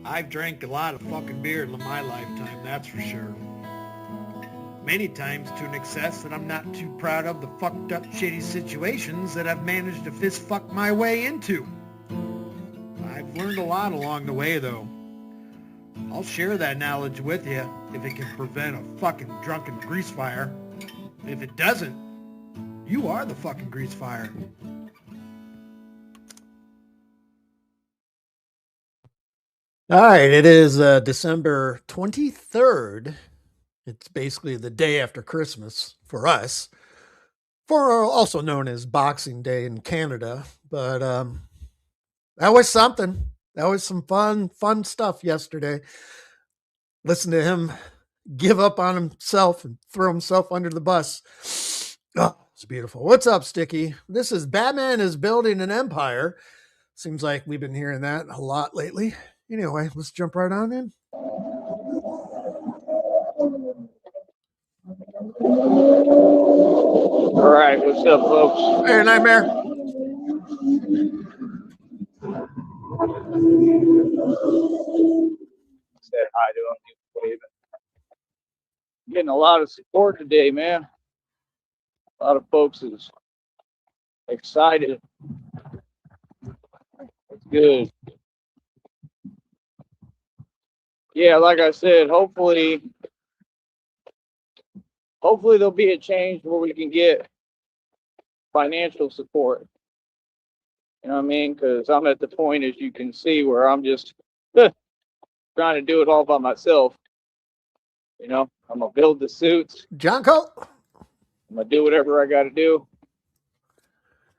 I've drank a lot of fucking beer in my lifetime, that's for sure. Many times to an excess that I'm not too proud of the fucked up shitty situations that I've managed to fist fuck my way into. I've learned a lot along the way though. I'll share that knowledge with you if it can prevent a fucking drunken grease fire. If it doesn't, you are the fucking grease fire. All right, it is December 23rd. It's basically the day after Christmas for us, for also known as Boxing Day in Canada. But that was something. That was some fun stuff yesterday. Listen to him give up on himself and throw himself under the bus. Oh, it's beautiful. What's up, Sticky? This is Batman is Building an Empire. Seems like we've been hearing that a lot lately. Anyway, let's jump right on in. All right, what's up, folks? Hey, Nightmare. Said hi to him. Waving. Getting a lot of support today, man. A lot of folks is excited. It's good. Yeah, like I said, hopefully there'll be a change where we can get financial support. You know what I mean? Because I'm at the point, as you can see, where I'm just trying to do it all by myself. You know, I'm gonna build the suits. John Cole. I'm gonna do whatever I got to do,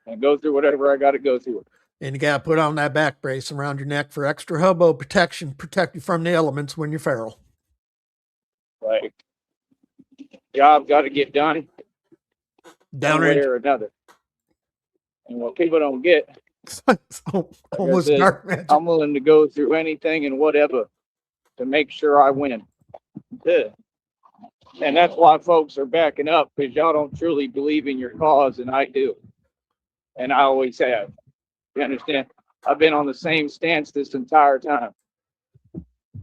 and go through whatever I got to go through. And you got to put on that back brace around your neck for extra hobo protection, protect you from the elements when you're feral. Like, job got to get done one way or another. And what people don't get, almost said, dark magic. I'm willing to go through anything and whatever to make sure I win. Yeah. And that's why folks are backing up, because y'all don't truly believe in your cause, and I do. And I always have. You understand? I've been on the same stance this entire time.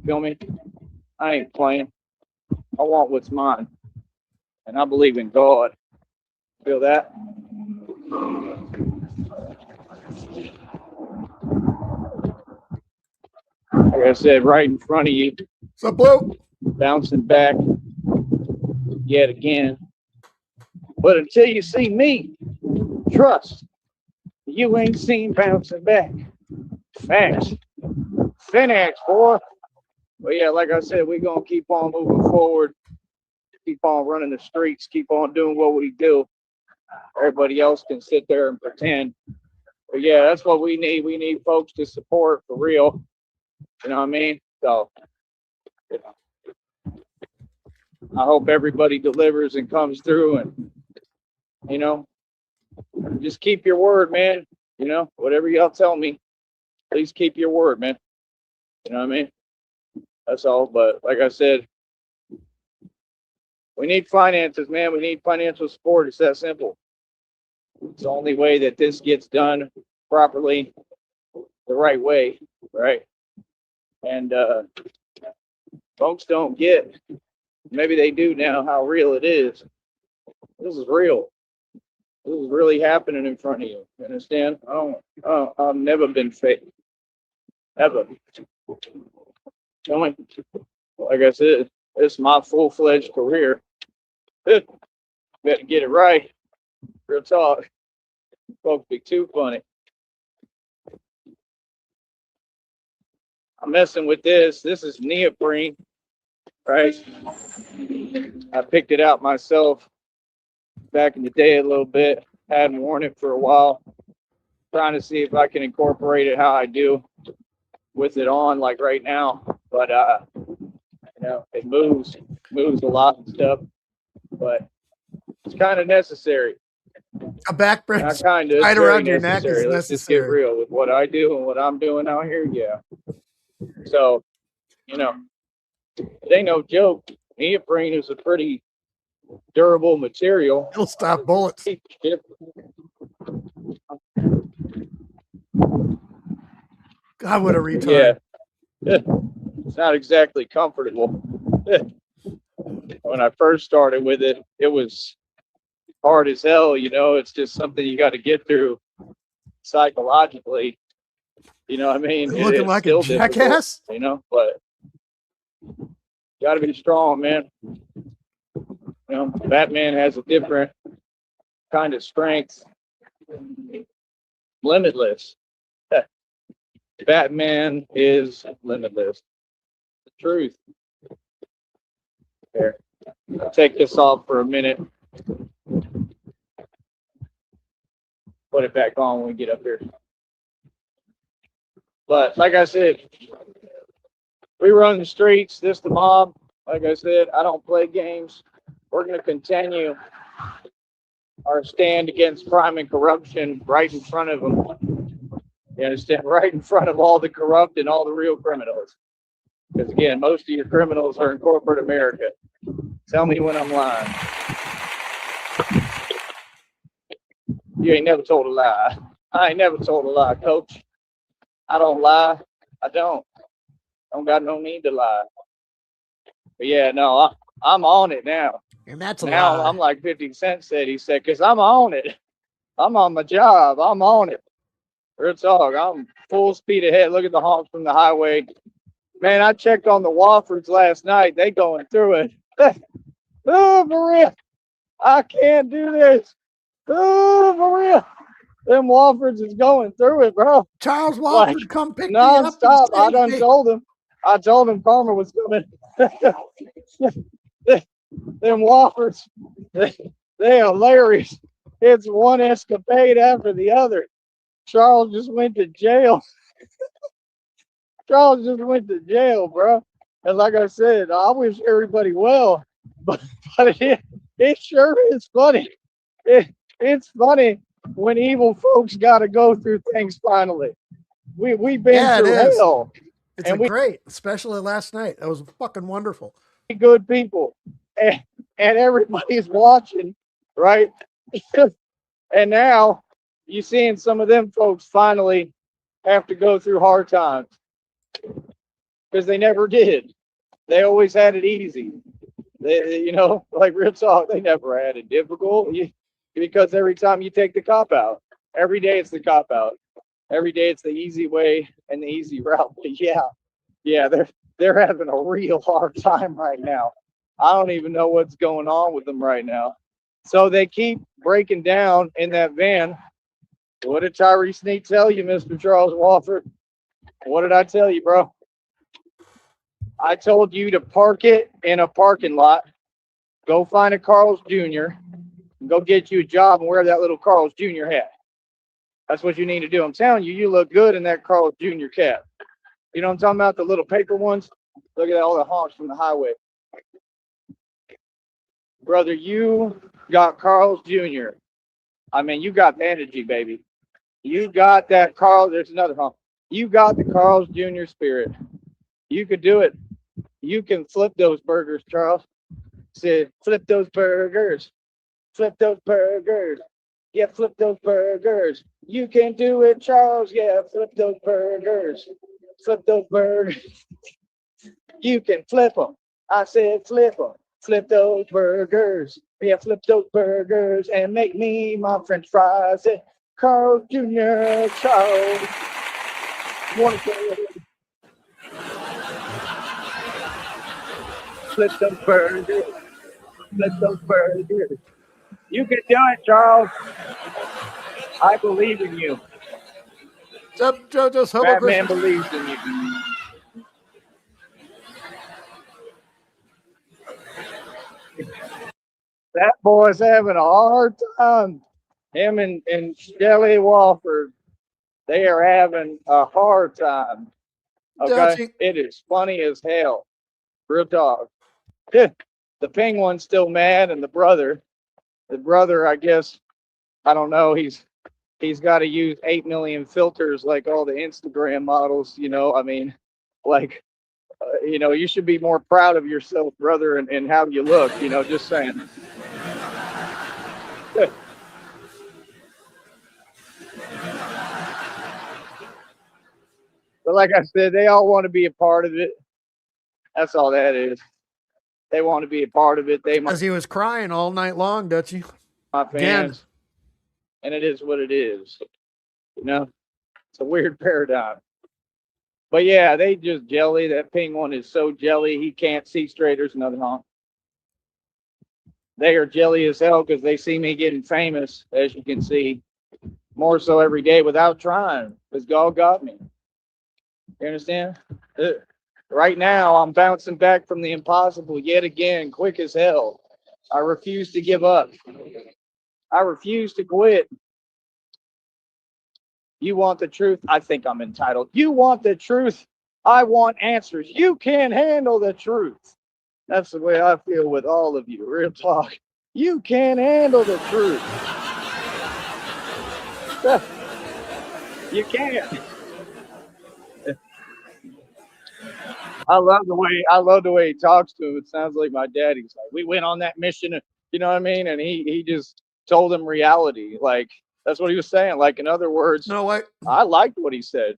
Feel me? I ain't playing. I want what's mine. And I believe in God. Feel that? Like I said, right in front of you. So, Blue. Bouncing back yet again. But until you see me, trust, you ain't seen bouncing back. Facts. Finax, boy. But yeah, like I said, we're going to keep on moving forward. Keep on running the streets. Keep on doing what we do. Everybody else can sit there and pretend. But yeah, that's what we need. We need folks to support for real. You know what I mean? So, you know, I hope everybody delivers and comes through, and, you know, just keep your word, man. You know, whatever y'all tell me, please keep your word, man. You know what I mean? That's all. But like I said, we need finances, man. We need financial support. It's that simple. It's the only way that this gets done properly, the right way, right? And folks don't get, maybe they do now, how real it is. This is real. This is really happening in front of you. You understand? I've never been fake. Ever. Like I said, it's my full-fledged career. Better get it right. Real talk. Folks be too funny. I'm messing with this. This is neoprene, right? I picked it out myself back in the day a little bit. Hadn't worn it for a while. Trying to see if I can incorporate it how I do with it on, like right now. But you know, it moves a lot and stuff. But it's kind of necessary. A back brace Not kind of, tied around your neck is necessary. Let's just get necessary. real with what I do and what I'm doing out here. Yeah. So, you know, it ain't no joke. Neoprene is a pretty durable material. It'll stop bullets. God, what a retard. Yeah. It's not exactly comfortable. When I first started with it, it was hard as hell. You know, it's just something you got to get through psychologically. You know what I mean? You're looking It's like a still difficult, jackass. you know, but got to be strong, man. You know, Batman has a different kind of strength. Limitless. Batman is limitless. The truth. Here, I'll take this off for a minute. Put it back on when we get up here. But like I said, we run the streets. This the mob. Like I said, I don't play games. We're going to continue our stand against crime and corruption right in front of them. You understand? Right in front of all the corrupt and all the real criminals. Because again, most of your criminals are in corporate America. Tell me when I'm lying. You ain't never told a lie. I ain't never told a lie, coach. I don't lie. I don't got no need to lie. But yeah, no, I'm on it now. And that's a Now lie. I'm like 50 Cent said. He said, because I'm on it. I'm on my job. I'm on it. Real talk. I'm full speed ahead. Look at the honks from the highway. Man, I checked on the Wofford's last night. They going through it. Oh, for real. I can't do this. Oh, for real. Them Wofford's is going through it, bro. Charles Like, Wofford, come pick me up. and non-stop. I save done me. told him. I told him karma was coming. Them Wofford's, they hilarious. It's one escapade after the other. Charles just went to jail. Charles just went to jail, bro. And like I said, I wish everybody well, but it sure is funny. It's funny when evil folks got to go through things finally. We've been through hell. It's great, especially last night. That was fucking wonderful. Good people, and everybody's watching, right? And now you're seeing some of them folks finally have to go through hard times because they never did. They always had it easy. They, you know, like real talk, they never had it difficult because every time you take the cop out, every day it's the cop out. Every day it's the easy way and the easy route. But yeah, they're having a real hard time right now. I don't even know what's going on with them right now. So they keep breaking down in that van. What did Tyree Sneed tell you, Mr. Charles Wofford? What did I tell you, bro? I told you to park it in a parking lot. Go find a Carl's Jr. and go get you a job and wear that little Carl's Jr. hat. That's what you need to do. I'm telling you, you look good in that Carl's Jr. cap. You know what I'm talking about? The little paper ones. Look at all the honks from the highway. Brother, you got Carl's Jr. I mean, you got the energy, baby. You got that Carl. There's another honk. You got the Carl's Jr. spirit. You could do it. You can flip those burgers, Charles. Said, flip those burgers. Flip those burgers. Yeah, flip those burgers. You can do it, Charles. Yeah, flip those burgers. Flip those burgers. You can flip them. I said flip them. Flip those burgers. Yeah, flip those burgers and make me my French fries. Carl Jr. Charles. Flip those burgers. Flip those burgers. You can do it, Charles. I believe in you. Jojo's Batman believes in you. That boy's having a hard time. Him and Shelly Wofford, they are having a hard time. Okay, it is funny as hell. Real talk. The penguin's still mad, and the brother, I guess, I don't know. He's got to use 8 million filters like all the Instagram models. You know, I mean, like, you know, you should be more proud of yourself, brother, and how you look. You know, just saying. But like I said, they all want to be a part of it. That's all that is. They want to be a part of it. They Because he was crying all night long, Dutchie. my fans, Again. and it is what it is. You know, it's a weird paradigm. But yeah, they just jelly. That ping one is so jelly he can't see straight. There's another honk. They are jelly as hell because they see me getting famous, as you can see, more so every day without trying. Because God got me. You understand? Right now, I'm bouncing back from the impossible yet again, quick as hell. I refuse to give up. I refuse to quit. You want the truth? I think I'm entitled. You want the truth? I want answers. You can't handle the truth. That's the way I feel with all of you. Real talk. You can't handle the truth. You can't. I love the way he talks to him. It sounds like my dad. He's like, we went on that mission, you know what I mean? And he just told him reality. Like that's what he was saying. Like in other words, No, what? I liked what he said.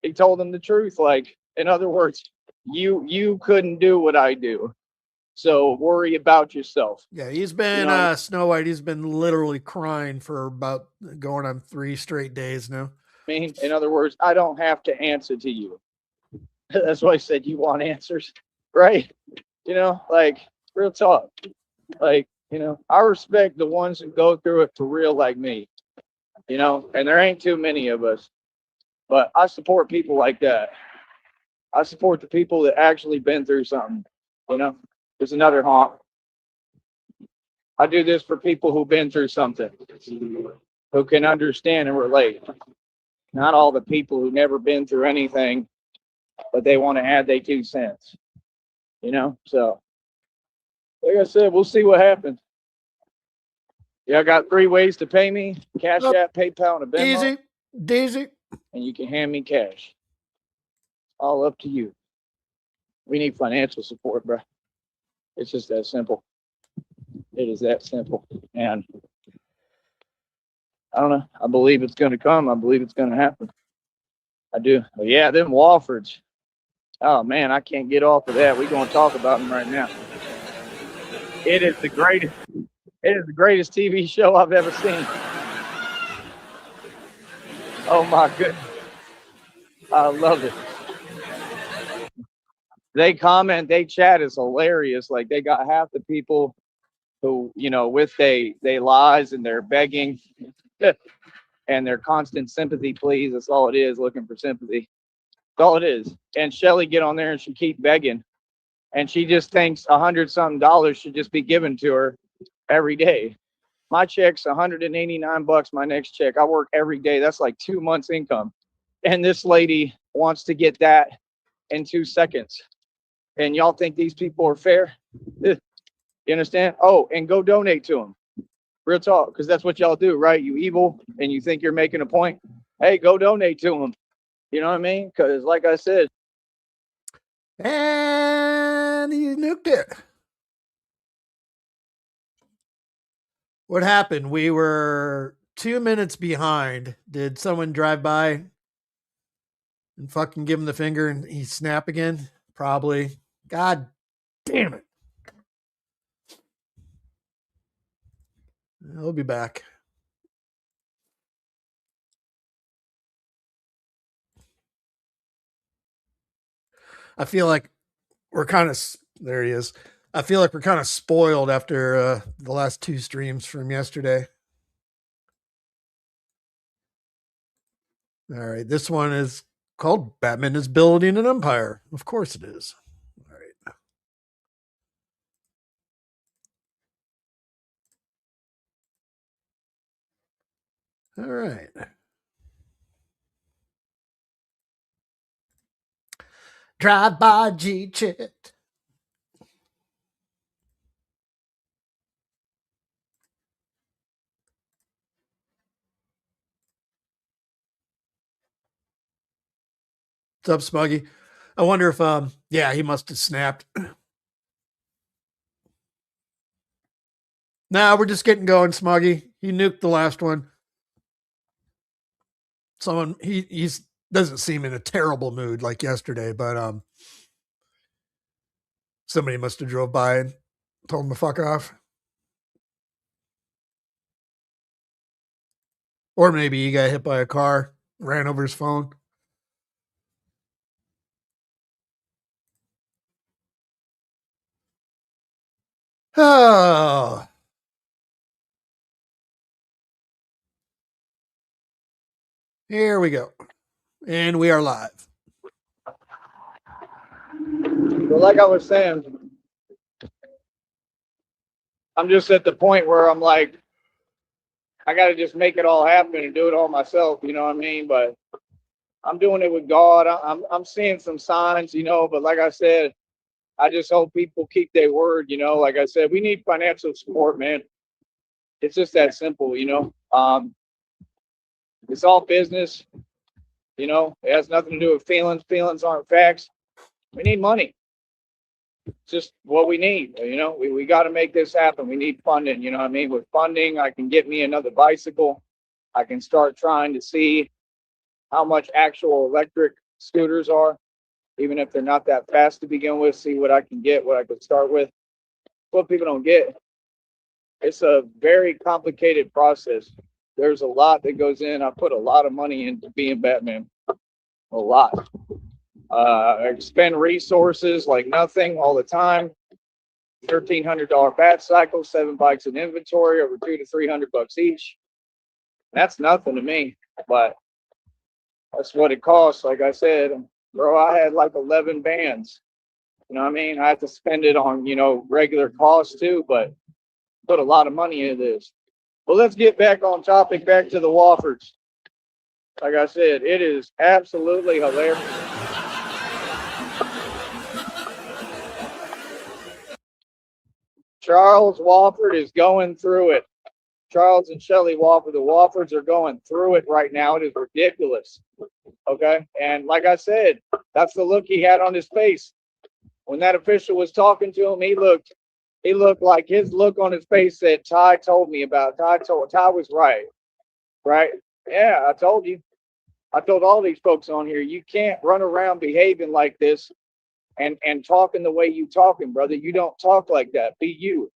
He told him the truth. Like in other words, you couldn't do what I do. So worry about yourself. Yeah, he's been Snow White. He's been literally crying for about going on 3 straight days now. I mean, in other words, I don't have to answer to you. That's why I said you want answers, right? You know, like real talk. Like, you know, I respect the ones who go through it for real like me. You know, and there ain't too many of us. But I support people like that. I support the people that actually been through something. You know, there's another honk. I do this for people who've been through something, who can understand and relate. Not all the people who never been through anything, but they want to add their 2 cents. You know, so like I said, we'll see what happens. Yeah, I got 3 ways to pay me: Cashapp, PayPal, and a Venmo. Easy, Daisy. And you can hand me cash. All up to you. We need financial support, bro. It's just that simple. It is that simple. And I don't know. I believe it's going to come. I believe it's going to happen. I do. But yeah, them Walfords. Oh, man, I can't get off of that. We're going to talk about them right now. It is the greatest. It is the greatest TV show I've ever seen. Oh, my goodness. I love it. They comment, they chat is hilarious. Like they got half the people who, you know, with they lies and they're begging and their constant sympathy pleas. That's all it is, looking for sympathy. That's all it is. And Shelly get on there and she keep begging. And she just thinks $100-something should just be given to her every day. My check's $189, my next check. I work every day. That's like 2 months income. And this lady wants to get that in 2 seconds. And y'all think these people are fair? You understand? Oh, and go donate to them. Real talk, because that's what y'all do, right? You evil and you think you're making a point. Hey, go donate to them. You know what I mean? Because like I said. And he nuked it. What happened? We were 2 minutes behind. Did someone drive by and fucking give him the finger and he snap again? Probably. God damn it. He'll be back. I feel like we're kind of, there he is. I feel like we're kind of spoiled after the last 2 streams from yesterday. All right. This one is called Batman is Building an Empire. Of course it is. All right. All right. Drive by G Chit. What's up, Smuggy? I wonder if yeah, he must have snapped. Nah, we're just getting going, Smuggy. He nuked the last one. Someone he's doesn't seem in a terrible mood like yesterday, but Somebody must have drove by and told him to fuck off. Or maybe he got hit by a car, ran over his phone. Oh. Here we go. And we are live. But like I was saying, I'm just at the point where I'm like, I got to just make it all happen and do it all myself. You know what I mean? But I'm doing it with God. I'm seeing some signs, you know, but like I said, I just hope people keep their word, you know. Like I said, we need financial support, man. It's just that simple, you know. It's all business, you know. It has nothing to do with feelings. Feelings aren't facts. We need money. It's just what we need, you know. We got to make this happen. We need funding, you know what I mean? With funding, I can get me another bicycle. I can start trying to see how much actual electric scooters are, even if they're not that fast to begin with, see what I can get, what I could start with. What people don't get, it's a very complicated process. There's a lot that goes in. I put a lot of money into being Batman. A lot. I expend resources like nothing all the time. $1,300 bat cycle, 7 bikes in inventory, over $200 to $300 each. That's nothing to me, but that's what it costs. Like I said, bro, I had like 11 bands. You know what I mean? I had to spend it on, you know, regular costs too, but put a lot of money into this. Well, let's get back on topic, back to the Wofford's. Like I said, it is absolutely hilarious. Charles Wofford is going through it. Charles and Shelley Wofford, the Woffords are going through it right now. It is ridiculous. Okay. And like I said, that's the look he had on his face. When that official was talking to him, he looked like his look on his face said, Ty told me about it. Ty was right. Right? Yeah, I told you. I told all these folks on here, you can't run around behaving like this and talking the way you talking, brother. You don't talk like that. Be you.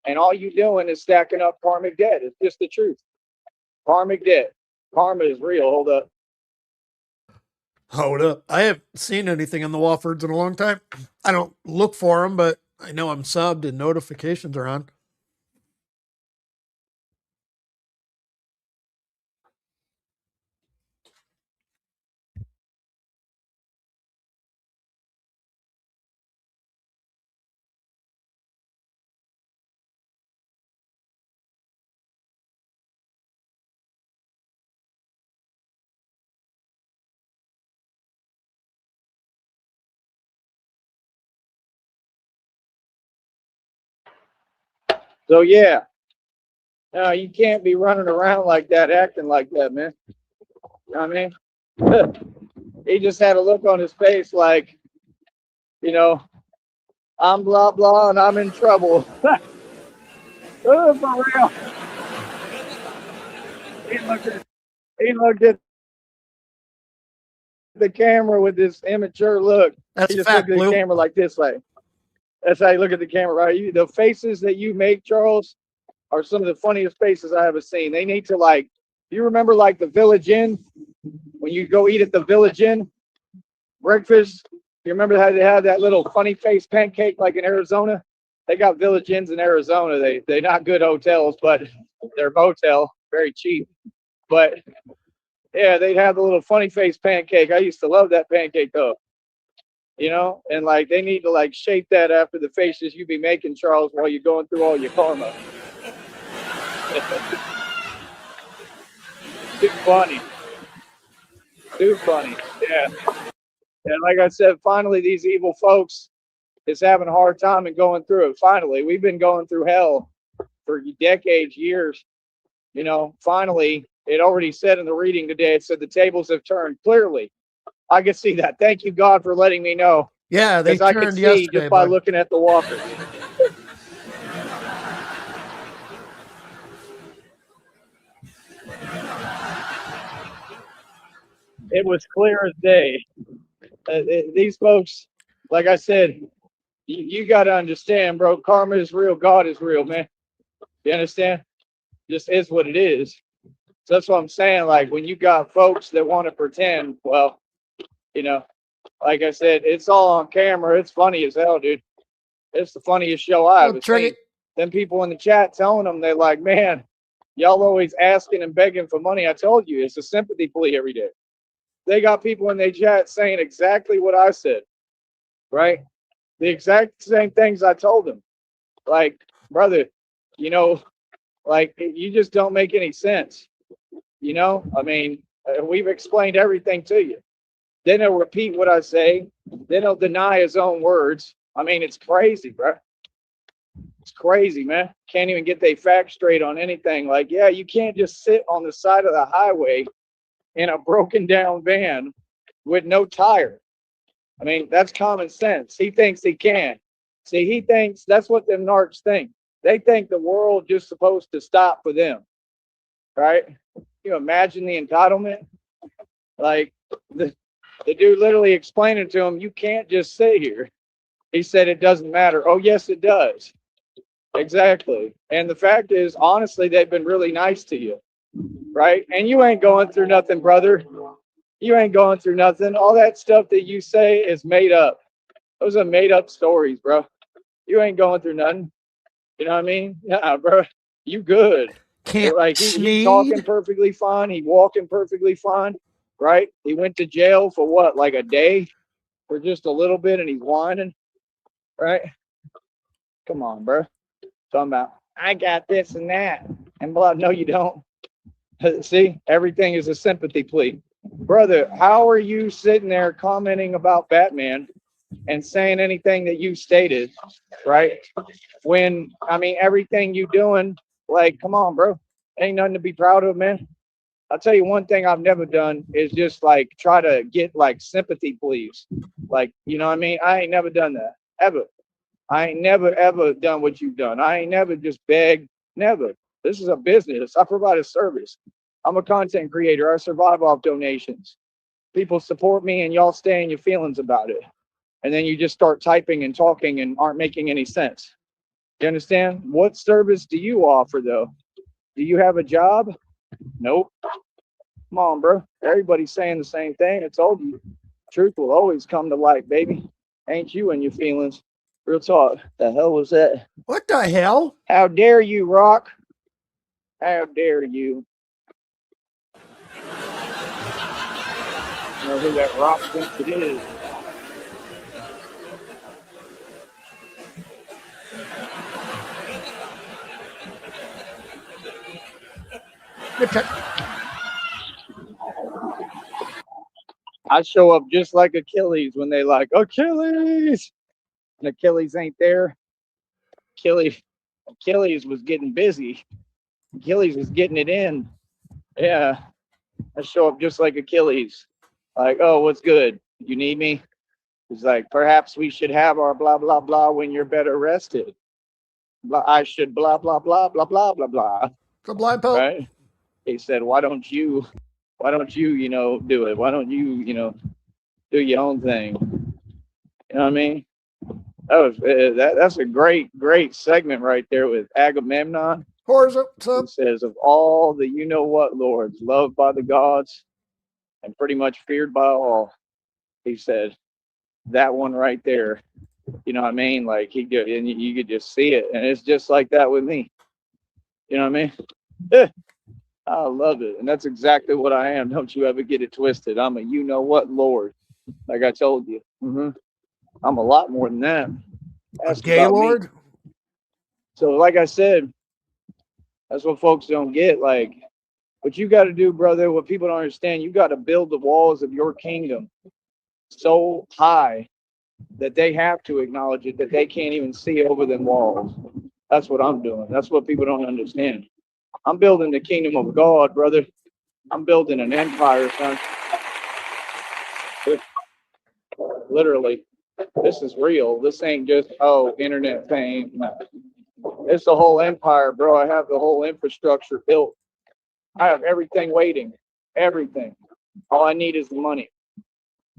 And all you doing is stacking up karmic debt. It's just the truth. Karmic debt. Karma is real. Hold up. Hold up. I haven't seen anything on the Woffords in a long time. I don't look for them, but I know I'm subbed and notifications are on. So yeah. No, you can't be running around like that, acting like that, man. You know what I mean? He just had a look on his face like, you know, I'm blah blah and I'm in trouble. Oh, for real. He looked at the camera with this immature look. That's He just fact, looked at the Blue. camera like this, like that's how you look at the camera, right? The faces that you make, Charles, are some of the funniest faces I ever seen. They need to like, you remember like the Village Inn when you go eat at the Village Inn breakfast? You remember how they had that little funny face pancake like in Arizona? They got Village Inns in Arizona. They're not good hotels, but they're motel, very cheap. But yeah, they'd have the little funny face pancake. I used to love that pancake though. You know, and like they need to like shape that after the faces you be making, Charles, while you're going through all your karma. Too funny. Too funny. Yeah. And like I said, finally these evil folks is having a hard time and going through it. Finally, we've been going through hell for decades, years. You know, finally, it already said in the reading today, it said the tables have turned. Clearly, I can see that. Thank you, God, for letting me know. Yeah, they Because I could turned see yesterday, just by bud. looking at the walkers. It was clear as day. These folks, like I said, You got to understand, bro. Karma is real. God is real, man. You understand? Just is what it is. So that's what I'm saying. Like when you got folks that want to pretend, well, you know, like I said, it's all on camera. It's funny as hell, dude. It's the funniest show I've ever seen. Them people in the chat telling them, they're like, man, y'all always asking and begging for money. I told you, it's a sympathy plea every day. They got people in their chat saying exactly what I said, right? The exact same things I told them. Like, brother, you know, like you just don't make any sense. You know, I mean, we've explained everything to you. Then he'll repeat what I say. Then he'll deny his own words. I mean, it's crazy, bro. It's crazy, man. Can't even get their facts straight on anything. Like, yeah, you can't just sit on the side of the highway in a broken down van with no tire. I mean, that's common sense. He thinks he can. See, he thinks that's what them narcs think. They think the world just supposed to stop for them, right? You imagine the entitlement? Like, the dude literally explaining to him, you can't just sit here. He said it doesn't matter. Oh, yes, it does. Exactly. And the fact is, honestly, they've been really nice to you, right? And you ain't going through nothing, brother. You ain't going through nothing. All that stuff that you say is made up. Those are made up stories, bro. You ain't going through nothing. You know what I mean? Yeah, bro. You good. Like he talking perfectly fine. He walking perfectly fine, right? He went to jail for what, like a day? For just a little bit, and he's whining, right? Come on, bro. Talking about, I got this and that. And blah, no, you don't. See, everything is a sympathy plea. Brother, how are you sitting there commenting about Batman and saying anything that you stated, right? When, I mean, everything you doing, like, come on, bro. Ain't nothing to be proud of, man. I'll tell you one thing I've never done is just like try to get like sympathy pleas. Like, you know what I mean? I ain't never done that, ever. I ain't never, ever done what you've done. I ain't never just begged, never. This is a business. I provide a service. I'm a content creator. I survive off donations. People support me and y'all stay in your feelings about it. And then you just start typing and talking and aren't making any sense. You understand? What service do you offer, though? Do you have a job? Nope. Come on, bro. Everybody's saying the same thing. I told you. Truth will always come to light, baby. Ain't you in your feelings? Real talk. The hell was that? What the hell? How dare you, Rock? How dare you? I know who that Rock thinks it is. I show up just like Achilles when they like, Achilles! And Achilles ain't there. Achilles was getting busy. Achilles was getting it in. Yeah. I show up just like Achilles. Like, oh, what's good? You need me? He's like, perhaps we should have our blah, blah, blah when you're better rested. I should blah, blah, blah, blah, blah, blah, blah. The blind Pope. Right? He said, why don't you, you know, do it? Why don't you, you know, do your own thing? You know what I mean? That's a great segment right there with Agamemnon. It says, of all the you know what lords, loved by the gods and pretty much feared by all, he said, that one right there. You know what I mean? Like and you could just see it, and it's just like that with me. You know what I mean? I love it, and that's exactly what I am. Don't you ever get it twisted. I'm a you know what lord, like I told you. I'm a lot more than that. Ask a gay lord. Me. So, like I said, that's what folks don't get. Like, what you got to do, brother, what people don't understand, you got to build the walls of your kingdom so high that they have to acknowledge it, that they can't even see over them walls. That's what I'm doing. That's what people don't understand. I'm building the kingdom of God, brother. I'm building an empire, son. Literally. This is real. This ain't just, oh, internet fame. No. It's the whole empire, bro. I have the whole infrastructure built. I have everything waiting. Everything. All I need is the money.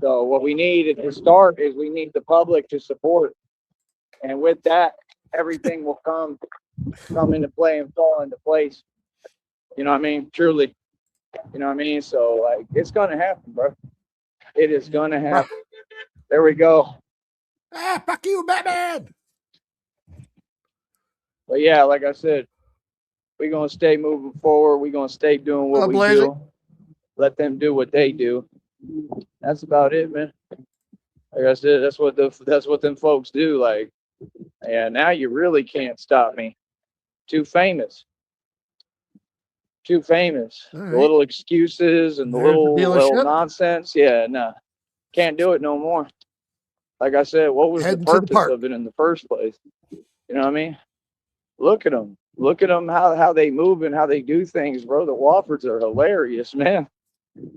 So what we need at the start is we need the public to support. And with that, everything will come into play and fall into place. You know what I mean? Truly. You know what I mean? So like it's gonna happen, bro. It is gonna happen. There we go. Ah, fuck you, Batman. But yeah, like I said, we're gonna stay moving forward. We're gonna stay doing what we Blazing. do. Let them do what they do. That's about it, man. Like I said, that's what them folks do. Like, yeah, now you really can't stop me. Too famous. Too famous. All The right. little excuses and the There's the little dealership. nonsense. Yeah, no. Can't do it no more. Like I said, what was Heading the to the purpose park. of it in the first place? You know what I mean? Look at them. Look at them, how they move and how they do things, bro. The Woffords are hilarious, man.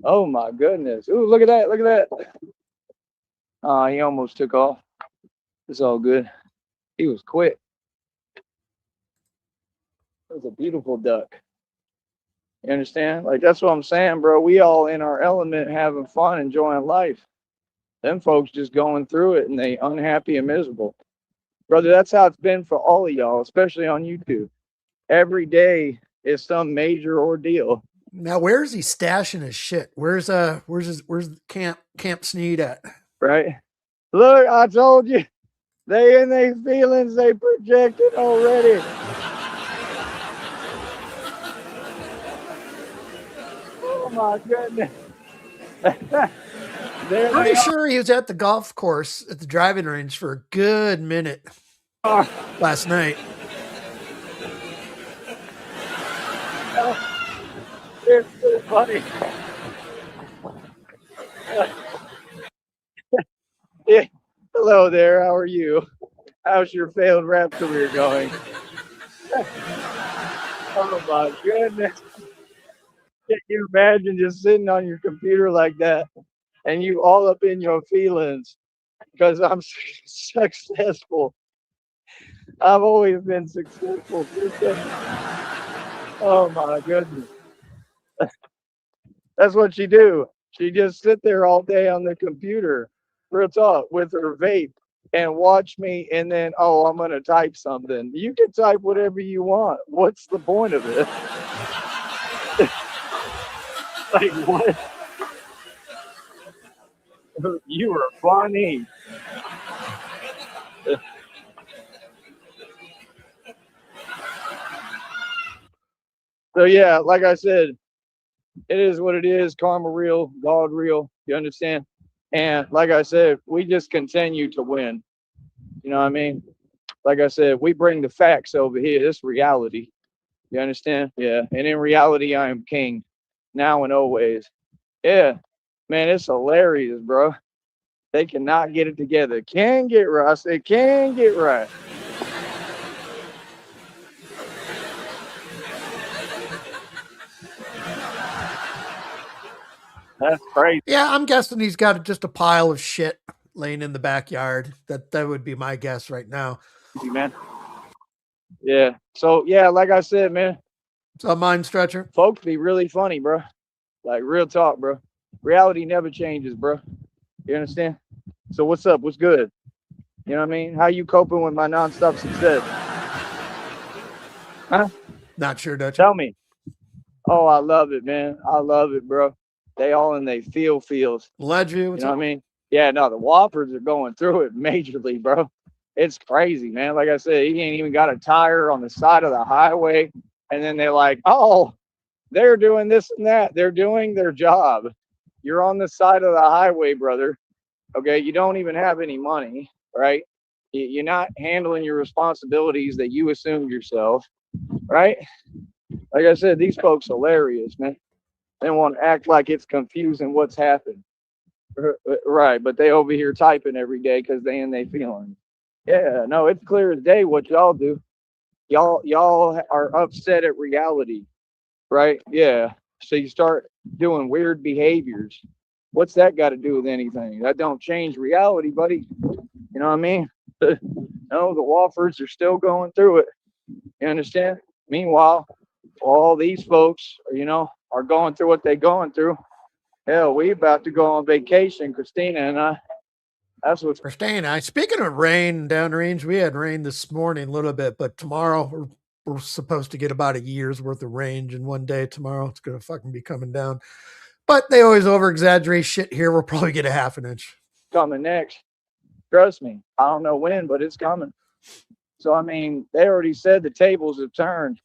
Oh, my goodness. Ooh, look at that. Look at that. He almost took off. It's all good. He was quick. It was a beautiful duck. You understand? Like, that's what I'm saying, bro. We all in our element, having fun, enjoying life. Them folks just going through it and they unhappy and miserable. Brother, that's how it's been for all of y'all, especially on YouTube. Every day is some major ordeal. Now, where's he stashing his shit? Where's Camp Sneed at? Right? Look, I told you. They in their feelings, they projected already. Oh my goodness. Pretty sure he was at the golf course at the driving range for a good minute last night. It's so funny. Yeah. Hello there. How are you? How's your failed rap career going? Oh my goodness. Can you imagine just sitting on your computer like that and you all up in your feelings because I'm successful? I've always been successful. Oh my goodness. That's what she do. She just sit there all day on the computer, real talk, with her vape and watch me and then, oh, I'm going to type something. You can type whatever you want. What's the point of it? Like, what? You are funny. So, yeah, like I said, it is what it is. Karma real, God real. You understand? And like I said, we just continue to win. You know what I mean? Like I said, we bring the facts over here. This reality. You understand? Yeah. And in reality, I am king now and always. Yeah. Man, it's hilarious, bro. They cannot get it together. Can get right. I say, can get right. That's crazy. Yeah, I'm guessing he's got just a pile of shit laying in the backyard. That would be my guess right now. Man. Yeah. So, yeah, like I said, man. It's a mind stretcher. Folks be really funny, bro. Like, real talk, bro. Reality never changes, bro. You understand? So what's up? What's good? You know what I mean? How you coping with my nonstop success? Huh? Not sure, Dutch. Tell me. Oh, I love it, man. I love it, bro. They all in they feels. Ledgeview, you know what I mean? Yeah, no, the Whoppers are going through it majorly, bro. It's crazy, man. Like I said, he ain't even got a tire on the side of the highway. And then they're like, oh, they're doing this and that. They're doing their job. You're on the side of the highway, brother. Okay, you don't even have any money, right? You're not handling your responsibilities that you assumed yourself, right? Like I said, these folks hilarious, man. They want to act like it's confusing what's happened, right? But they over here typing every day because they in their feelings. Yeah, no, it's clear as day what y'all do. Y'all are upset at reality, right? Yeah. So you start doing weird behaviors. What's that got to do with anything? That don't change reality, buddy. You know what I mean? No, the Woffords are still going through it. You understand? Meanwhile, all these folks, are going through what they're going through. Hell, we about to go on vacation, Christina and I. That's what's For staying. Speaking of rain downrange, we had rain this morning a little bit, but tomorrow we're supposed to get about a year's worth of range in one day. Tomorrow it's gonna fucking be coming down. But they always over exaggerate shit here. We'll probably get a half an inch. coming next. Trust me. I don't know when, but it's coming. So I mean, they already said the tables have turned.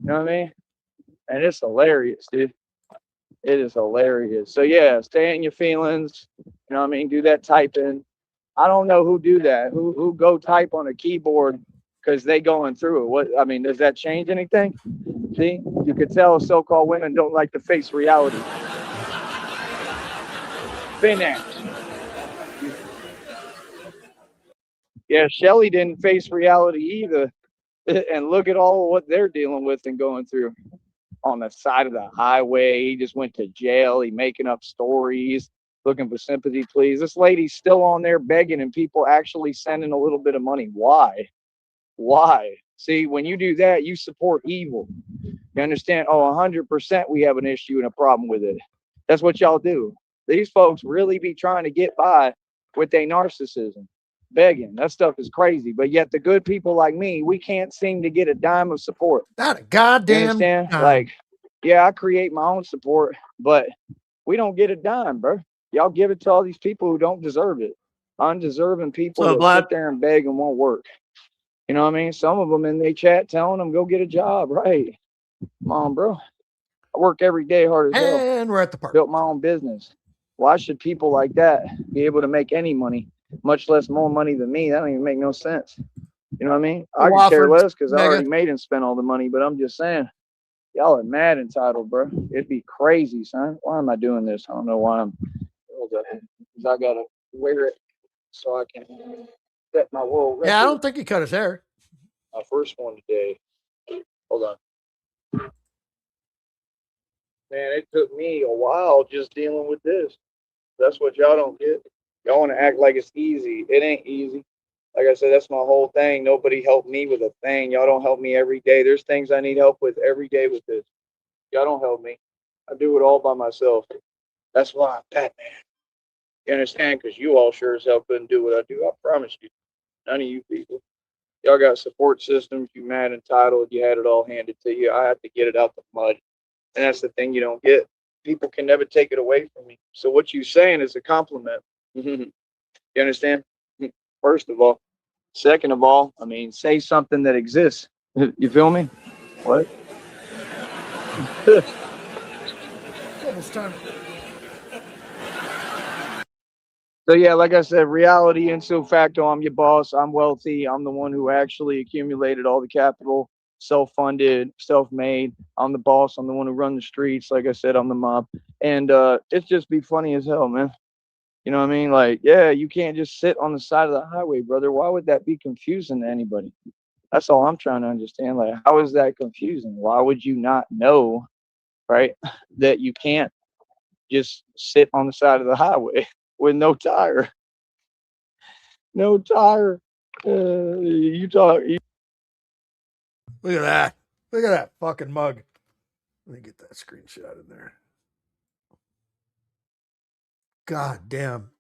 You know what I mean? And it's hilarious, dude. It is hilarious. So yeah, stay in your feelings. You know what I mean? Do that typing. I don't know who do that. Who go type on a keyboard because they going through it. What I mean, does that change anything? See, you could tell so-called women don't like to face reality. Finance. Yeah, Shelly didn't face reality either. And look at all what they're dealing with and going through on the side of the highway. He just went to jail. He making up stories, looking for sympathy pleas. This lady's still on there begging and people actually sending a little bit of money. Why? Why? See, when you do that, you support evil. You understand? Oh, 100% we have an issue and a problem with it. That's what y'all do. These folks really be trying to get by with their narcissism. Begging. That stuff is crazy. But yet the good people like me, we can't seem to get a dime of support. Not a You goddamn understand? dime. Like, yeah, I create my own support, but we don't get a dime, bro. Y'all give it to all these people who don't deserve it. Undeserving people So, that Vlad, sit there and beg and won't work. You know what I mean? Some of them in their chat telling them, go get a job. Right. Come on, bro. I work every day hard as hell. and we're at the park. Built my own business. Why should people like that be able to make any money, much less more money than me? That don't even make no sense. You know what I mean? I could care less because I already made and spent all the money, but I'm just saying, y'all are mad entitled, bro. It'd be crazy, son. Why am I doing this? I don't know why I'm. Because I gotta wear it so I can set my world record. Yeah, I don't think he cut his hair. My first one today. Hold on. Man, it took me a while just dealing with this. That's what y'all don't get. Y'all want to act like it's easy. It ain't easy. Like I said, that's my whole thing. Nobody helped me with a thing. Y'all don't help me every day. There's things I need help with every day with this. Y'all don't help me. I do it all by myself. That's why I'm Batman. You understand? Because you all sure as hell couldn't do what I do. I promise you. None of you people. Y'all got support systems. You mad entitled. You had it all handed to you. I had to get it out the mud. And that's the thing you don't get. People can never take it away from me. So what you saying is a compliment. You understand? First of all. Second of all, I mean, say something that exists. You feel me? What? Almost time. So yeah, like I said, reality ipso facto, I'm your boss. I'm wealthy. I'm the one who actually accumulated all the capital, self-funded, self-made. I'm the boss. I'm the one who run the streets. Like I said, I'm the mob. And it's just be funny as hell, man. You know what I mean? Like, yeah, you can't just sit on the side of the highway, brother. Why would that be confusing to anybody? That's all I'm trying to understand. Like, how is that confusing? Why would you not know, right, that you can't just sit on the side of the highway with no tire? No tire. You talk. Look at that. Look at that fucking mug. Let me get that screenshot in there. God damn.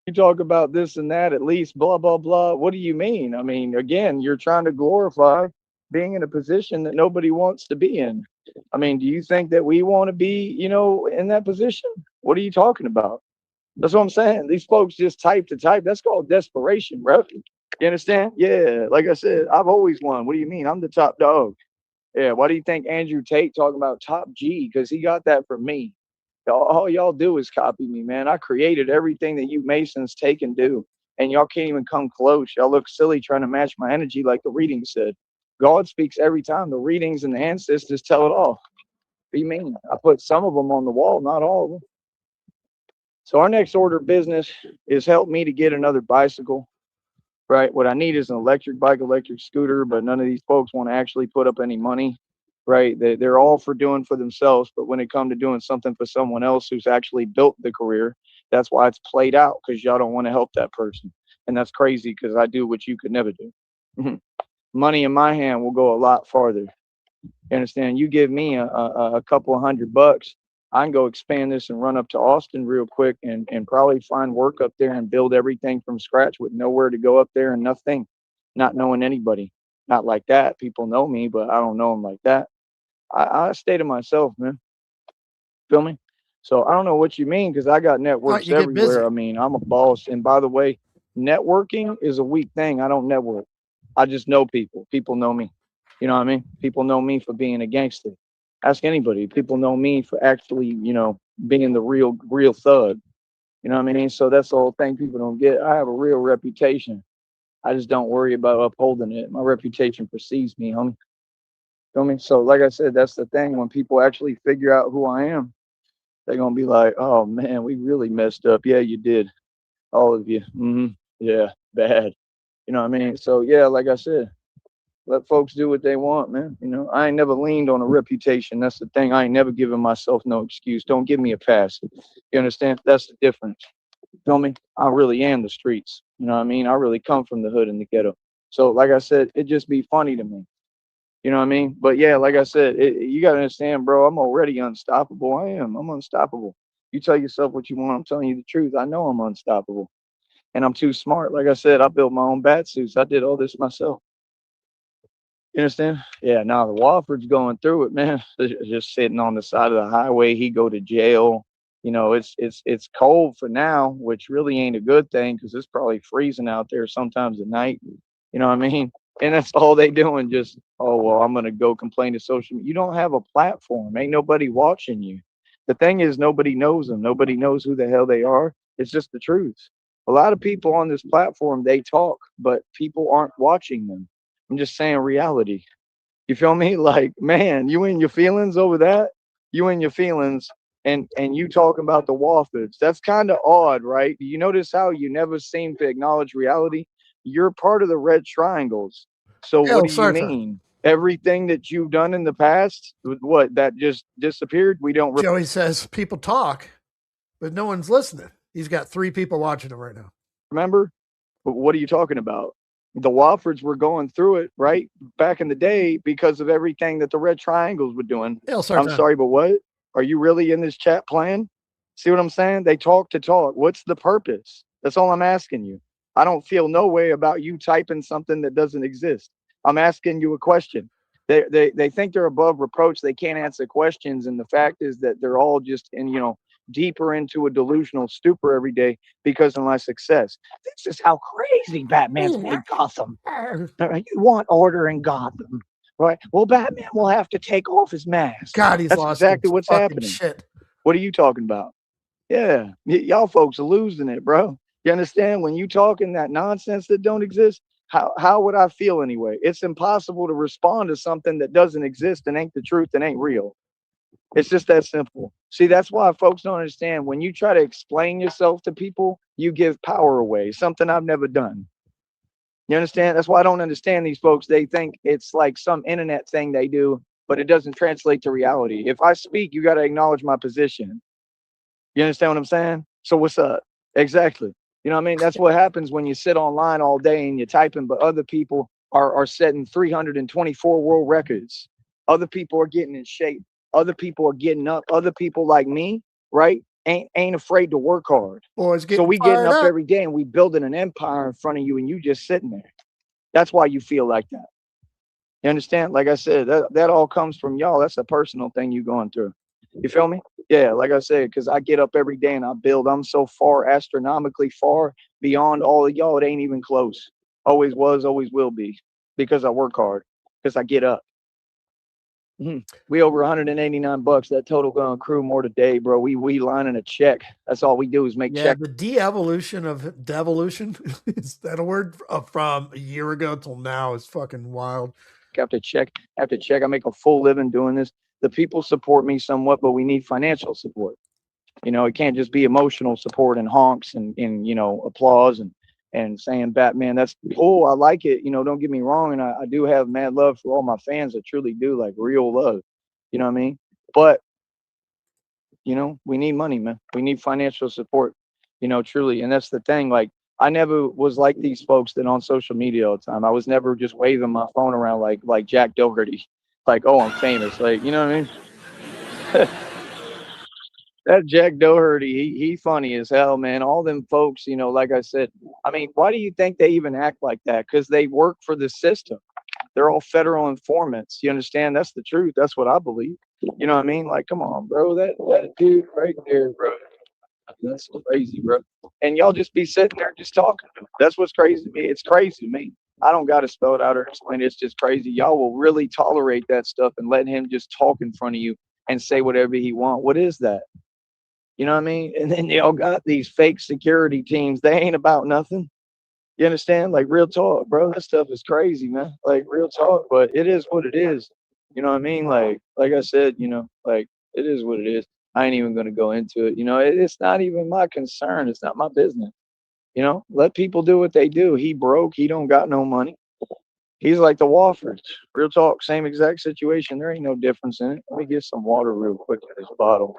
You talk about this and that, at least, blah, blah, blah. What do you mean? I mean, again, you're trying to glorify being in a position that nobody wants to be in. I mean, do you think that we want to be, in that position? What are you talking about? That's what I'm saying. These folks just type to type. That's called desperation, bro. You understand? Yeah. Like I said, I've always won. What do you mean? I'm the top dog. Yeah. Why do you think Andrew Tate talking about top G? Because he got that from me. All y'all do is copy me, man. I created everything that you Masons take and do. And y'all can't even come close. Y'all look silly trying to match my energy like the reading said. God speaks every time. The readings and the ancestors tell it all. What do you mean? I put some of them on the wall, not all of them. So our next order of business is help me to get another bicycle, right? What I need is an electric bike, electric scooter, but none of these folks want to actually put up any money, right? They're all for doing for themselves, but when it comes to doing something for someone else who's actually built the career, that's why it's played out, because y'all don't want to help that person. And that's crazy because I do what you could never do. Money in my hand will go a lot farther. You understand? You give me a couple of $100, I can go expand this and run up to Austin real quick and probably find work up there and build everything from scratch with nowhere to go up there and nothing, not knowing anybody. Not like that. People know me, but I don't know them like that. I stay to myself, man. Feel me? So I don't know what you mean because I got networks you get busy. everywhere. I mean, I'm a boss. And by the way, networking is a weak thing. I don't network. I just know people. People know me. You know what I mean? People know me for being a gangster. Ask anybody. People know me for actually, being the real thug. You know what I mean? So that's the whole thing people don't get. I have a real reputation. I just don't worry about upholding it. My reputation precedes me, homie. Feel me? So like I said, that's the thing. When people actually figure out who I am, they're gonna be like, "Oh man, we really messed up." Yeah, you did, all of you. Yeah, bad. You know what I mean? So yeah, like I said, let folks do what they want, man. I ain't never leaned on a reputation. That's the thing. I ain't never given myself no excuse. Don't give me a pass. You understand? That's the difference. Feel me? I really am the streets. You know what I mean? I really come from the hood and the ghetto. So like I said, it just be funny to me. You know what I mean? But yeah, like I said, you got to understand, bro, I'm already unstoppable. I am. I'm unstoppable. You tell yourself what you want. I'm telling you the truth. I know I'm unstoppable. And I'm too smart. Like I said, I built my own bat suits. I did all this myself. You understand? Yeah, now the Wofford's going through it, man. Just sitting on the side of the highway. He go to jail. It's cold for now, which really ain't a good thing because it's probably freezing out there sometimes at night. You know what I mean? And that's all they doing. Just, oh well, I'm gonna go complain to social media. You don't have a platform. Ain't nobody watching you. The thing is, nobody knows them. Nobody knows who the hell they are. It's just the truth. A lot of people on this platform, they talk, but people aren't watching them. I'm just saying reality. You feel me? Like, man, you in your feelings over that? You in your feelings and you talking about the Woffords. That's kind of odd, right? You notice how you never seem to acknowledge reality? You're part of the red triangles. So Hail what do you Sartre. mean? Everything that you've done in the past, what that just disappeared? We don't Joey says people talk, but no one's listening. He's got 3 people watching him right now. remember? But what are you talking about? The Woffords were going through it, right? Back in the day because of everything that the Red Triangles were doing. Hail I'm Sartre. sorry, but what? Are you really in this chat playing? See what I'm saying? They talk to talk. What's the purpose? That's all I'm asking you. I don't feel no way about you typing something that doesn't exist. I'm asking you a question. They think they're above reproach. They can't answer questions. And the fact is that they're all just deeper into a delusional stupor every day because of my success. This is how crazy Batman's made Gotham. You want order in Gotham, right? Well, Batman will have to take off his mask. God, he's That's lost exactly his what's fucking happening. shit. What are you talking about? Yeah, y'all folks are losing it, bro. You understand? When you talking that nonsense that don't exist, how would I feel anyway? It's impossible to respond to something that doesn't exist and ain't the truth and ain't real. It's just that simple. See, that's why folks don't understand. When you try to explain yourself to people, you give power away, something I've never done. You understand? That's why I don't understand these folks. They think it's like some internet thing they do, but it doesn't translate to reality. If I speak, you got to acknowledge my position. You understand what I'm saying? So what's up? Exactly. You know what I mean? That's what happens when you sit online all day and you're typing, but other people are setting 324 world records. Other people are getting in shape. Other people are getting up. Other people like me, right? Ain't afraid to work hard. Boys So getting we getting fired up up. every day and we building an empire in front of you and you just sitting there. That's why you feel like that. You understand? Like I said, that all comes from y'all. That's a personal thing you going through. You feel me? Yeah, like I said, because I get up every day and I build. I'm so far, astronomically far beyond all of y'all. It ain't even close. Always was, always will be. Because I work hard. Because I get up. We over 189 bucks. That total gun crew more today, bro. We lining a check. That's all we do is make Yeah, check. the de-evolution of devolution, is that a word from a year ago till now is fucking wild. After check after check. I make a full living doing this. The people support me somewhat, but we need financial support. It can't just be emotional support and honks and applause and saying Batman, that's cool. I like it. Don't get me wrong. And I do have mad love for all my fans. I truly do, like real love. You know what I mean? But, we need money, man. We need financial support, truly. And that's the thing. Like, I never was like these folks that on social media all the time. I was never just waving my phone around like Jack Doherty. Like, oh, I'm famous. Like, you know what I mean? That Jack Doherty, he funny as hell, man. All them folks, you know, like I said, I mean, why do you think they even act like that? Because they work for the system. They're all federal informants. You understand? That's the truth. That's what I believe. You know what I mean? Like, come on, bro. That dude right there, bro. That's crazy, bro. And y'all just be sitting there just talking. That's what's crazy to me. It's crazy to me. I don't got to spell it out or explain it. It's just crazy. Y'all will really tolerate that stuff and let him just talk in front of you and say whatever he want. What is that? You know what I mean? And then y'all got these fake security teams. They ain't about nothing. You understand? Like real talk, bro. That stuff is crazy, man. Like real talk, but it is what it is. You know what I mean? Like I said, you know, like it is what it is. I ain't even gonna go into it. You know, it's not even my concern. It's not my business. You know, let people do what they do. He broke. He don't got no money. He's like the Wofford. Real talk, same exact situation. There ain't no difference in it. Let me get some water real quick in this bottle.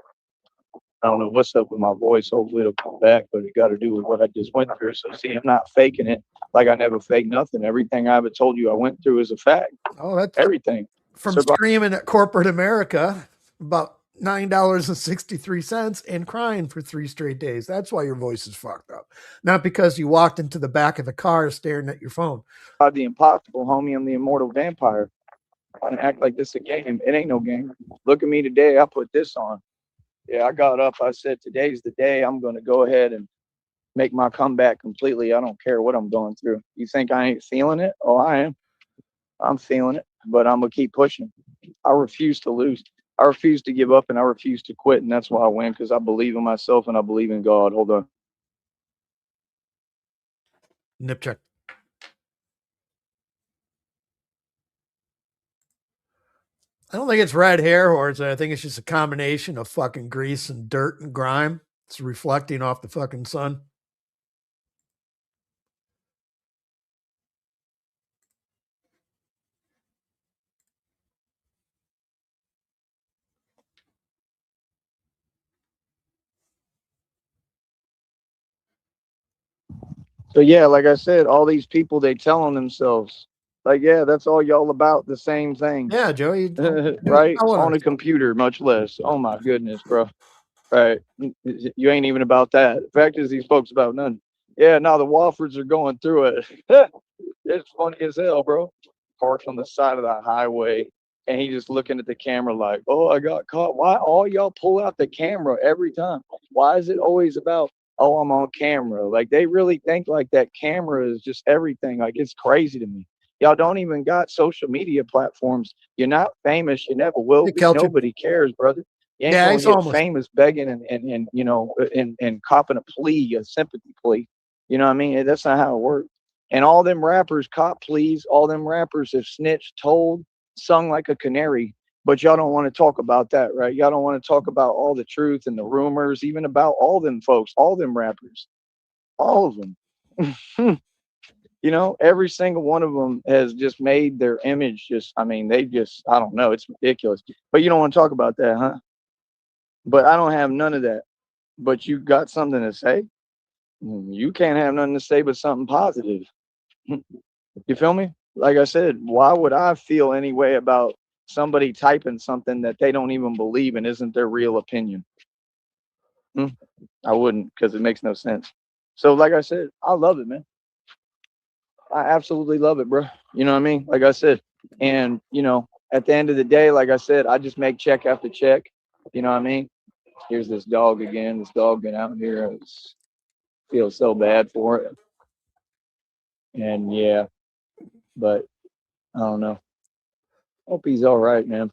I don't know what's up with my voice. Hopefully it'll come back, but it got to do with what I just went through. So see, I'm not faking it. Like I never fake nothing. Everything I ever told you I went through is a fact. Oh, that's Everything. from Survive. screaming at corporate America about $9.63 and crying for 3 straight days. That's why your voice is fucked up. Not because you walked into the back of the car staring at your phone. The impossible, homie. I'm the immortal vampire. I don't act like this a game. It ain't no game. Look at me today. I put this on. Yeah, I got up. I said, today's the day. I'm going to go ahead and make my comeback completely. I don't care what I'm going through. You think I ain't feeling it? Oh, I am. I'm feeling it, but I'm going to keep pushing. I refuse to lose. I refuse to give up, and I refuse to quit. And that's why I win, because I believe in myself and I believe in God. Hold on. Nip check. I don't think it's red hair horse. I think it's just a combination of fucking grease and dirt and grime. It's reflecting off the fucking sun. So yeah, like I said, all these people, they telling themselves, like, yeah, that's all y'all about, the same thing. Yeah, Joey. Right? On a computer, much less. Oh my goodness, bro. Right. You ain't even about that. The fact is, these folks about none. Yeah, now the Woffords are going through it. It's funny as hell, bro. Parked on the side of the highway, and he just looking at the camera like, oh, I got caught. Why all y'all pull out the camera every time? Why is it always about, oh, I'm on camera? Like they really think like that camera is just everything. Like it's crazy to me. Y'all don't even got social media platforms. You're not famous. You never will be. Nobody cares, brother. You ain't gonna get famous begging and you know and copping a plea, a sympathy plea. You know what I mean? That's not how it works. And all them rappers cop pleas, all them rappers have snitched, told, sung like a canary. But y'all don't want to talk about that, right? Y'all don't want to talk about all the truth and the rumors, even about all them folks, all them rappers, all of them. You know, every single one of them has just made their image just, I mean, they just, I don't know, it's ridiculous. But you don't want to talk about that, huh? But I don't have none of that. But you got something to say? You can't have nothing to say but something positive. You feel me? Like I said, why would I feel any way about somebody typing something that they don't even believe in isn't their real opinion? I wouldn't, because it makes no sense. So, like I said, I love it, man. I absolutely love it, bro. You know what I mean? Like I said, and you know, at the end of the day, like I said, I just make check after check. You know what I mean? Here's this dog again. This dog been out here. I feel so bad for it. And yeah, but I don't know. Hope he's all right, man.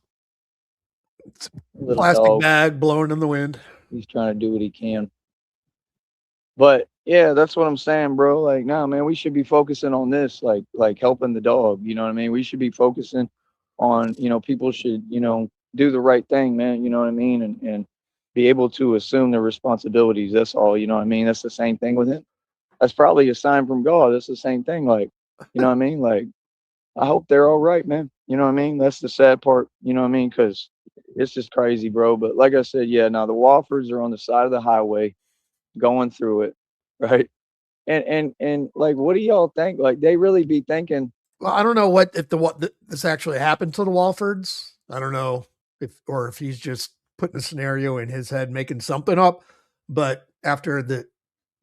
Little plastic bag blowing in the wind. He's trying to do what he can. But yeah, that's what I'm saying, bro. Like, nah, man, we should be focusing on this, like helping the dog. You know what I mean? We should be focusing on, you know, people should, you know, do the right thing, man. You know what I mean? And be able to assume their responsibilities. That's all. You know what I mean? That's the same thing with him. That's probably a sign from God. That's the same thing. Like, you know what I mean? Like, I hope they're all right, man. You know what I mean? That's the sad part. You know what I mean? Because it's just crazy, bro. But like I said, yeah, now the Woffers are on the side of the highway going through it, right? And like, what do y'all think? Like, they really be thinking. Well, I don't know what if this actually happened to the Walfords. I don't know if he's just putting a scenario in his head, making something up. But after the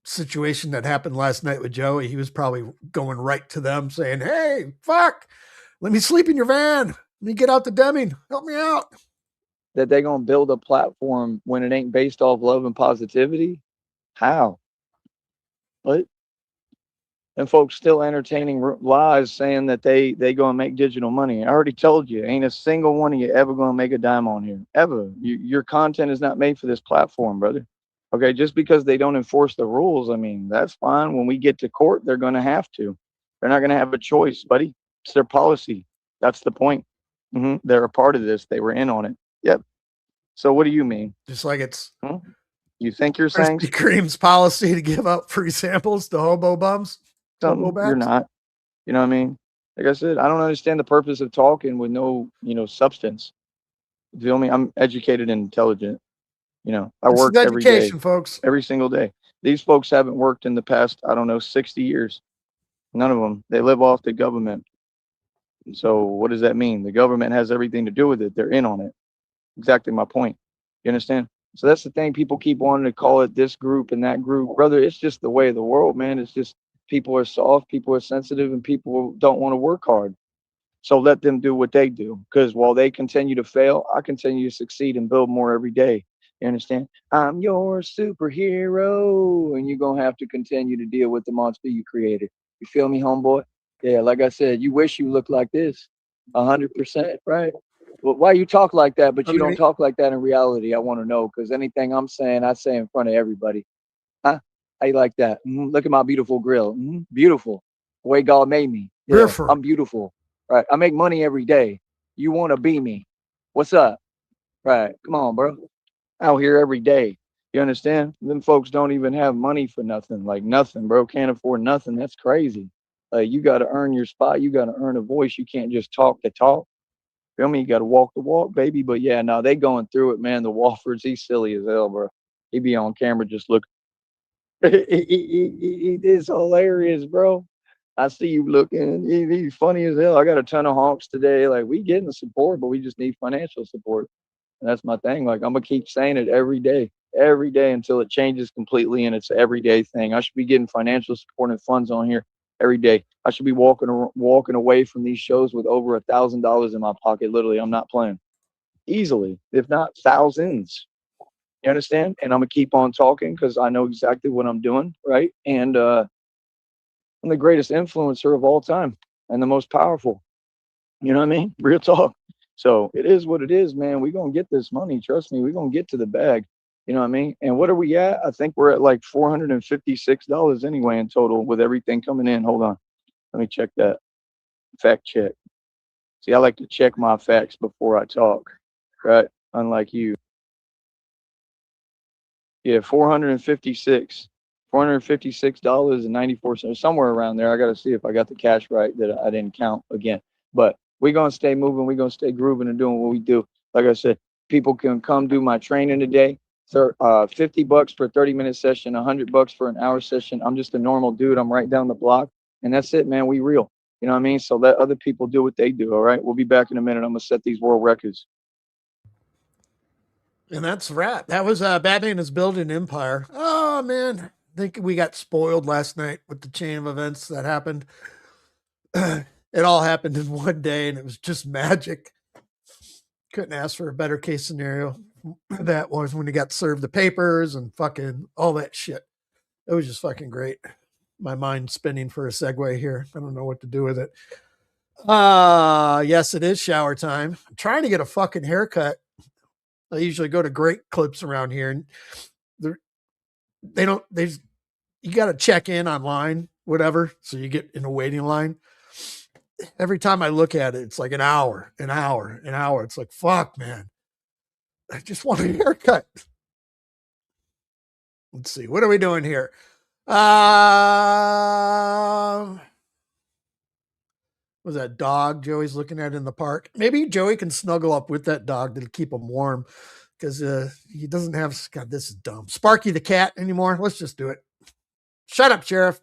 situation that happened last night with Joey, he was probably going right to them saying, hey, fuck, let me sleep in your van. Let me get out to Deming. Help me out. That they're going to build a platform when it ain't based off love and positivity? How? What? And folks still entertaining lies saying that they going to make digital money. I already told you, ain't a single one of you ever going to make a dime on here. Ever. Your content is not made for this platform, brother. Okay, just because they don't enforce the rules, I mean, that's fine. When we get to court, they're going to have to. They're not going to have a choice, buddy. It's their policy. That's the point. They're a part of this. They were in on it. Yep. So what do you mean? Just like it's you think you're saying Krispy Kreme's policy to give out free samples to hobo bums? something? You're not. You know what I mean? Like I said, I don't understand the purpose of talking with no, substance. You feel me? I'm educated and intelligent. I work every day, folks. Every single day. These folks haven't worked in the past, 60 years. None of them. They live off the government. So what does that mean? The government has everything to do with it. They're in on it. Exactly my point. You understand? So that's the thing. People keep wanting to call it this group and that group. Brother, it's just the way of the world, man. It's just people are soft, people are sensitive, and people don't want to work hard. So let them do what they do. Because while they continue to fail, I continue to succeed and build more every day. You understand? I'm your superhero, and you're going to have to continue to deal with the monster you created. You feel me, homeboy? Yeah, like I said, you wish you looked like this. 100%, right? Well, why you talk like that, but you don't talk like that in reality? I want to know, because anything I'm saying, I say in front of everybody. Huh? How you like that? Look at my beautiful grill. Beautiful. The way God made me. Yeah, I'm beautiful. Right. I make money every day. You want to be me. What's up? Right. Come on, bro. Out here every day. You understand? Them folks don't even have money for nothing. Like nothing, bro. Can't afford nothing. That's crazy. You got to earn your spot. You got to earn a voice. You can't just talk the talk. Feel me? You got to walk the walk, baby. But yeah, no, they going through it, man. The Walfords, he's silly as hell, bro. He be on camera just looking. He is hilarious, bro. I see you looking. He's funny as hell. I got a ton of honks today. Like, we getting the support, but we just need financial support. And that's my thing. Like, I'm going to keep saying it every day until it changes completely. And it's an everyday thing. I should be getting financial support and funds on here every day. I should be walking away from these shows with over $1,000 in my pocket. Literally, I'm not playing. Easily, if not thousands. You understand? And I'm going to keep on talking because I know exactly what I'm doing, right? And I'm the greatest influencer of all time and the most powerful. You know what I mean? Real talk. So it is what it is, man. We're going to get this money. Trust me, we're going to get to the bag. You know what I mean? And what are we at? I think we're at like $456 anyway in total with everything coming in. Hold on. Let me check that. Fact check. See, I like to check my facts before I talk, right? Unlike you. Yeah, $456.94, somewhere around there. I got to see if I got the cash right that I didn't count again. But we're going to stay moving. We're going to stay grooving and doing what we do. Like I said, people can come do my training today. $50 for a 30-minute session, $100 for an hour session. I'm just a normal dude. I'm right down the block. And that's it, man. We real. You know what I mean? So let other people do what they do, all right? We'll be back in a minute. I'm going to set these world records. And that's right. That was Batman is Building Empire. Oh, man. I think we got spoiled last night with the chain of events that happened. It all happened in one day, and it was just magic. Couldn't ask for a better case scenario. That was when he got served the papers and fucking all that shit. It was just fucking great. My mind's spinning for a segue here. I don't know what to do with it. Yes, it is shower time. I'm trying to get a fucking haircut. I usually go to Great Clips around here, and you got to check in online, whatever. So you get in a waiting line. Every time I look at it, it's like an hour. It's like, fuck, man. I just want a haircut. Let's see. What are we doing here? Was that dog Joey's looking at in the park? Maybe Joey can snuggle up with that dog to keep him warm because he doesn't have, God, this is dumb. Sparky the cat anymore. Let's just do it. Shut up, Sheriff.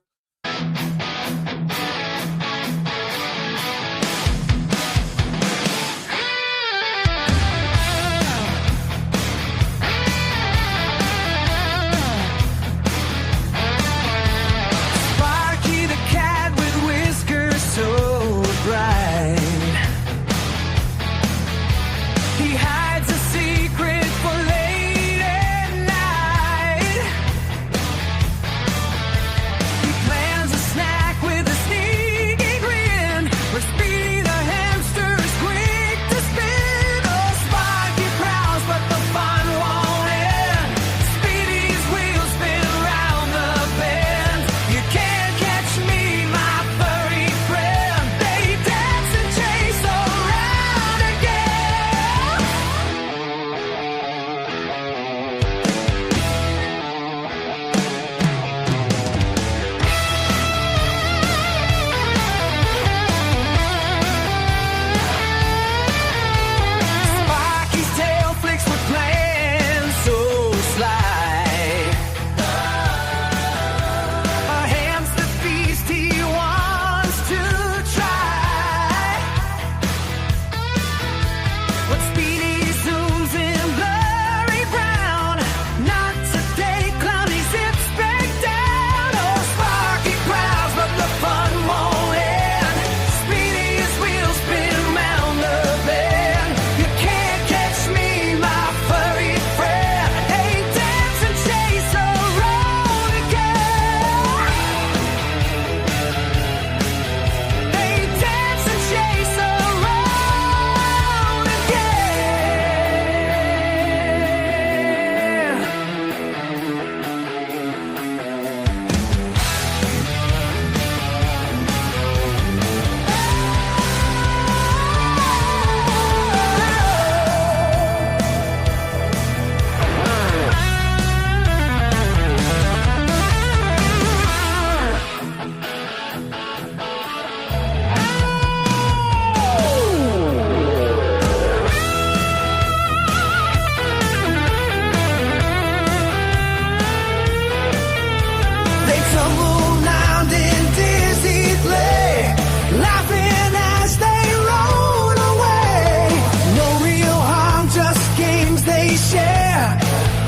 share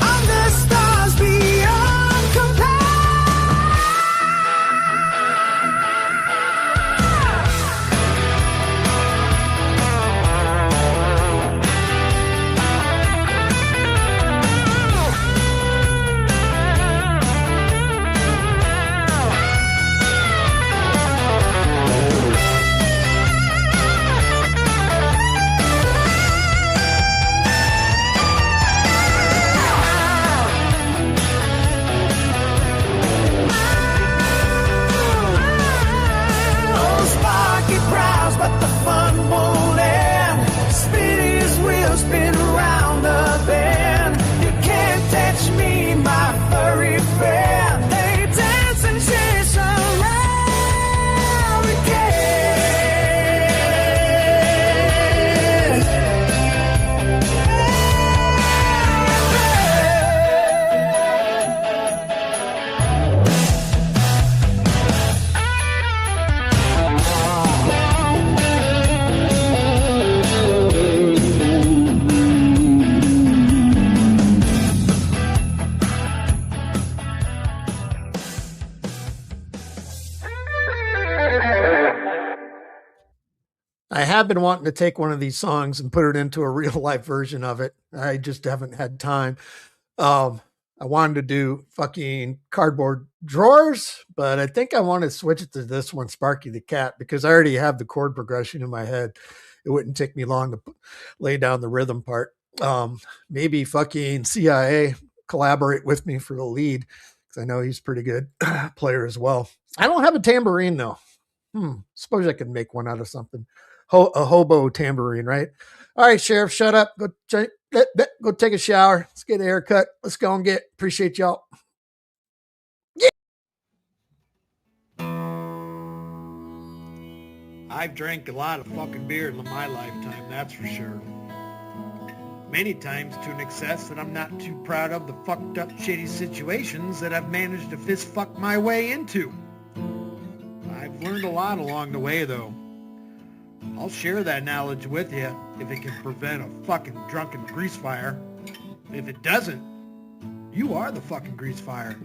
under stars beyond compare. But the fun won't end. Spin his wheels, spin round the bend. You can't touch me, my furry friend. They dance and chase around I have been wanting to take one of these songs and put it into a real life version of it. I just haven't had time. I wanted to do fucking Cardboard Drawers, but I think I want to switch it to this one, Sparky the Cat, because I already have the chord progression in my head. It wouldn't take me long to lay down the rhythm part. Maybe fucking CIA collaborate with me for the lead, because I know he's a pretty good player as well. I don't have a tambourine though. Suppose I could make one out of something. A hobo tambourine, right? All right, Sheriff, shut up. Go take a shower. Let's get a haircut. Let's go and appreciate y'all. Yeah. I've drank a lot of fucking beer in my lifetime, that's for sure. Many times to an excess that I'm not too proud of the fucked up shitty situations that I've managed to fist fuck my way into. I've learned a lot along the way though. I'll share that knowledge with you if it can prevent a fucking drunken grease fire. If it doesn't, you are the fucking grease fire.